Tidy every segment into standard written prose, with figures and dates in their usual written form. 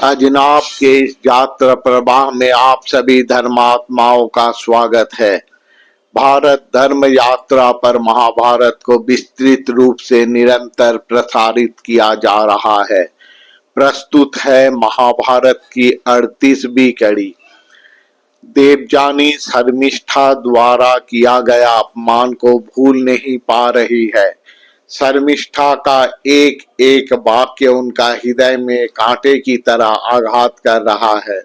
अजनाब के इस यात्रा प्रवाह में आप सभी धर्मात्माओं का स्वागत है। भारत धर्म यात्रा पर महाभारत को विस्तृत रूप से निरंतर प्रसारित किया जा रहा है। प्रस्तुत है महाभारत की 38वीं कड़ी। देवयानी शर्मिष्ठा द्वारा किया गया अपमान को भूल नहीं पा रही है। शर्मिष्ठा का एक एक वाक्य उनका हृदय में कांटे की तरह आघात कर रहा है।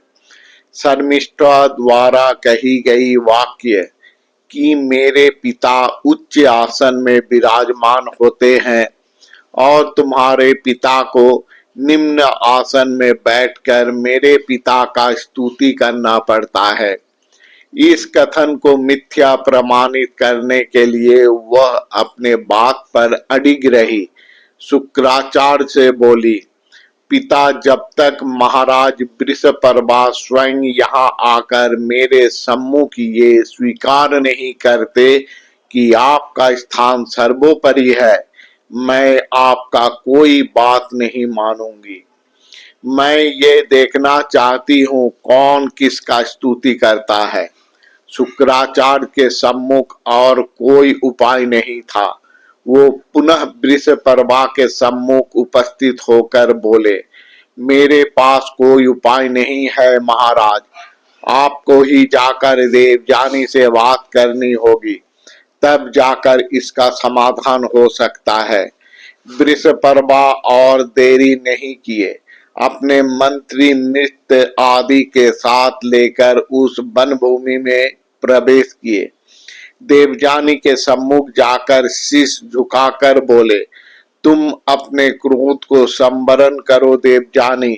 शर्मिष्ठा द्वारा कही गई वाक्य कि मेरे पिता उच्च आसन में विराजमान होते हैं और तुम्हारे पिता को निम्न आसन में बैठकर मेरे पिता का स्तुति करना पड़ता है। इस कथन को मिथ्या प्रमाणित करने के लिए वह अपने बात पर अडिग रही। शुक्राचार्य से बोली, पिता जब तक महाराज वृषपर्वा स्वयं यहाँ आकर मेरे सम्मुख ये स्वीकार नहीं करते कि आपका स्थान सर्वोपरि है, मैं आपका कोई बात नहीं मानूंगी। मैं ये देखना चाहती हूँ कौन किसका स्तुति करता है। शुक्राचार्य के सम्मुख और कोई उपाय नहीं था। वो पुनः वृषपर्वा के सम्मुख उपस्थित होकर बोले, मेरे पास कोई उपाय नहीं है महाराज, आपको ही जाकर देवयानी से बात करनी होगी, तब जाकर इसका समाधान हो सकता है। वृषपर्वा और देरी नहीं किए, अपने मंत्री मित्र आदि के साथ लेकर उस वन भूमि में प्रवेश किए। देवयानी के सम्मुख जाकर शीश झुकाकर बोले, तुम अपने क्रोध को संवरण करो देवयानी,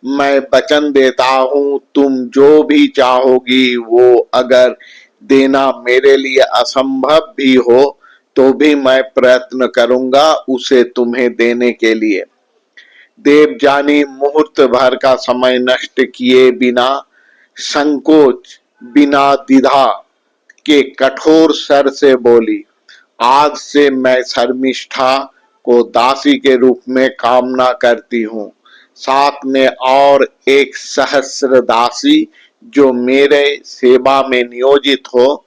मैं वचन देता हूँ तुम जो भी चाहोगी वो अगर देना मेरे लिए असंभव भी हो तो भी मैं प्रयत्न करूंगा उसे तुम्हें देने के लिए। देवयानी मुहूर्त भर का समय नष्ट किए बिना संकोच बिना द्विधा के कठोर स्वर से बोली, आज से मैं शर्मिष्ठा को दासी के रूप में कामना करती हूँ, साथ में और एक सहस्र दासी जो मेरे सेवा में नियोजित हो।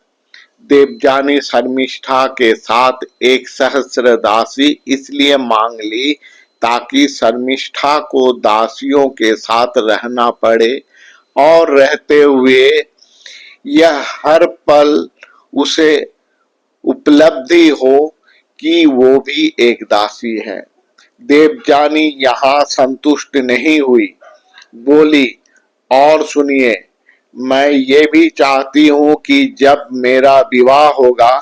देवयानी शर्मिष्ठा के साथ एक सहस्र दासी इसलिए मांग ली ताकि शर्मिष्ठा को दासियों के साथ रहना पड़े और रहते हुए यह हर पल उसे उपलब्धि हो कि वो भी एक दासी है। देवयानी यहाँ संतुष्ट नहीं हुई, बोली, और सुनिए, मैं ये भी चाहती हूँ कि जब मेरा विवाह होगा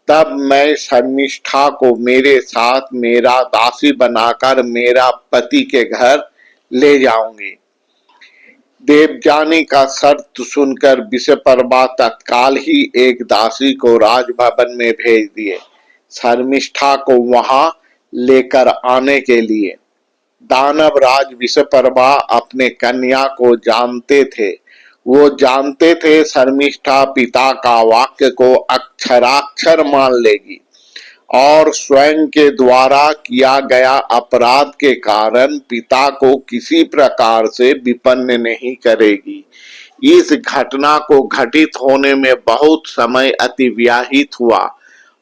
तब मैं शर्मिष्ठा को मेरे साथ मेरा दासी बनाकर मेरा पति के घर ले जाऊंगी। देवयानी का शर्त सुनकर वृषपर्वा तत्काल ही एक दासी को राजभवन में भेज दिए शर्मिष्ठा को वहां लेकर आने के लिए। दानवराज वृषपर्वा अपने कन्या को जानते थे। वो जानते थे शर्मिष्ठा पिता का वाक्य को अक्षराक्षर मान लेगी और स्वयं के द्वारा किया गया अपराध के कारण पिता को किसी प्रकार से विपन्न नहीं करेगी। इस घटना को घटित होने में बहुत समय अतिव्याहित हुआ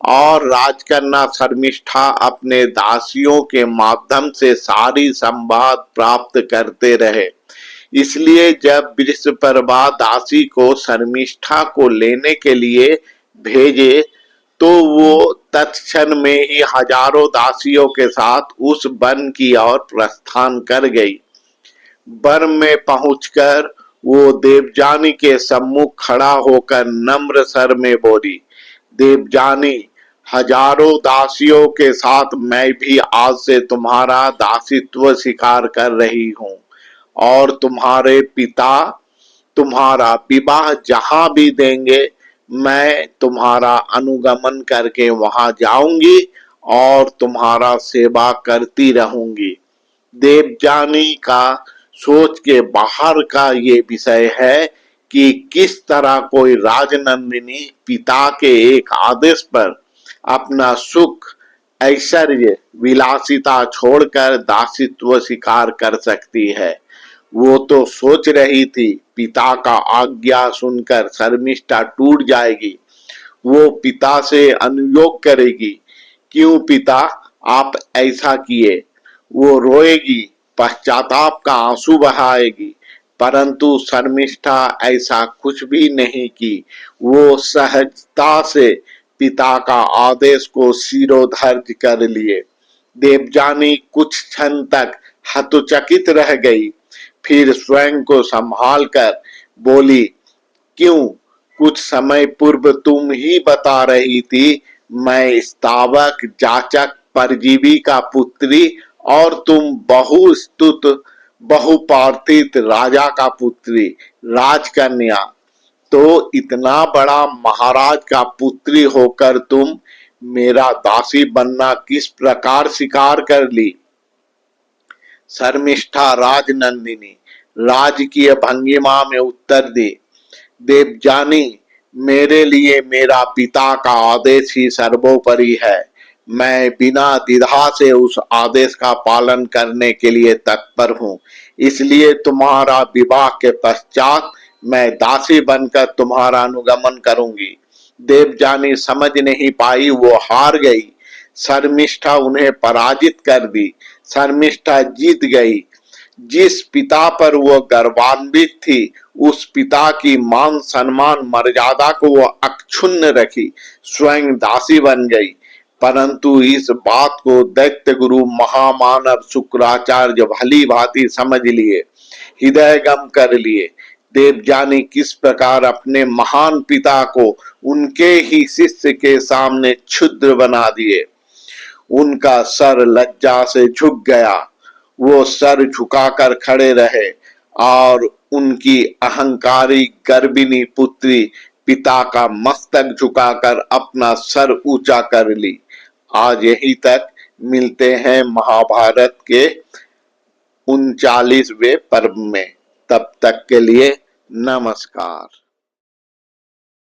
और राजकन्या शर्मिष्ठा अपने दासियों के माध्यम से सारी संवाद प्राप्त करते रहे। इसलिए जब वृषपर्वा दासी को शर्मिष्ठा को लेने के लिए भेजे तो वो तत्क्षण में ही हजारों दासियों के साथ उस वन की ओर प्रस्थान कर गई। वन में पहुंचकर वो देवयानी के सम्मुख खड़ा होकर नम्र स्वर में बोली, देवयानी, हजारों दासियों के साथ मैं भी आज से तुम्हारा दासित्व स्वीकार कर रही हूँ और तुम्हारे पिता तुम्हारा विवाह जहां भी देंगे मैं तुम्हारा अनुगमन करके वहां जाऊंगी और तुम्हारा सेवा करती रहूंगी। देवयानी का सोच के बाहर का ये विषय है कि किस तरह कोई राजनंदिनी पिता के एक आदेश पर अपना सुख ऐश्वर्य विलासिता छोड़कर दासित्व स्वीकार कर सकती है। वो तो सोच रही थी पिता का आज्ञा सुनकर शर्मिष्ठा टूट जाएगी, वो पिता से अनुयोग करेगी। क्यों पिता आप ऐसा किए? वो रोएगी, पश्चाताप का आंसू बहाएगी। परंतु शर्मिष्ठा ऐसा कुछ भी नहीं की। वो सहजता से पिता का आदेश को शिरोधार्य कर लिए। देवजानी कुछ क्षण तक हतोचकित रह गई, फिर स्वयं को संभाल कर बोली, क्यों? कुछ समय पूर्व तुम ही बता रही थी मैं स्थावक जाचक परजीवी का पुत्री और तुम बहुस्तुत बहुपार्थित राजा का पुत्री, राजकन्या। तो इतना बड़ा महाराज का पुत्री होकर तुम मेरा दासी बनना किस प्रकार स्वीकार कर ली? शर्मिष्ठा राजनंदिनी राजकीय भंगिमा में उत्तर दी, देवजानी, मेरे लिए मेरा पिता का आदेश ही सर्वोपरि है। मैं बिना द्विधा से उस आदेश का पालन करने के लिए तत्पर हूँ। इसलिए तुम्हारा विवाह के पश्चात मैं दासी बनकर तुम्हारा अनुगमन करूंगी। देवजानी समझ नहीं पाई, वो हार गई। शर्मिष्ठा उन्हें पराजित कर दी। शर्मिष्ठा जीत गई। जिस पिता पर वो गर्वान्वित थी, उस पिता की मान सम्मान मर्यादा को वो अक्षुण्ण रखी, स्वयं दासी बन गई। परंतु इस बात को दैत्य गुरु महामानव शुक्राचार्य भली भांति समझ लिए, हृदयगम कर लिए। देवजानी किस प्रकार अपने महान पिता को उनके ही शिष्य के सामने क्षुद्र बना दिए। उनका सर लज्जा से झुक गया। वो सर झुकाकर खड़े रहे और उनकी अहंकारी गर्भिणी पुत्री पिता का मस्तक झुकाकर अपना सर ऊंचा कर ली। आज यहीं तक, मिलते हैं महाभारत के 39वें पर्व में। तब तक के लिए नमस्कार।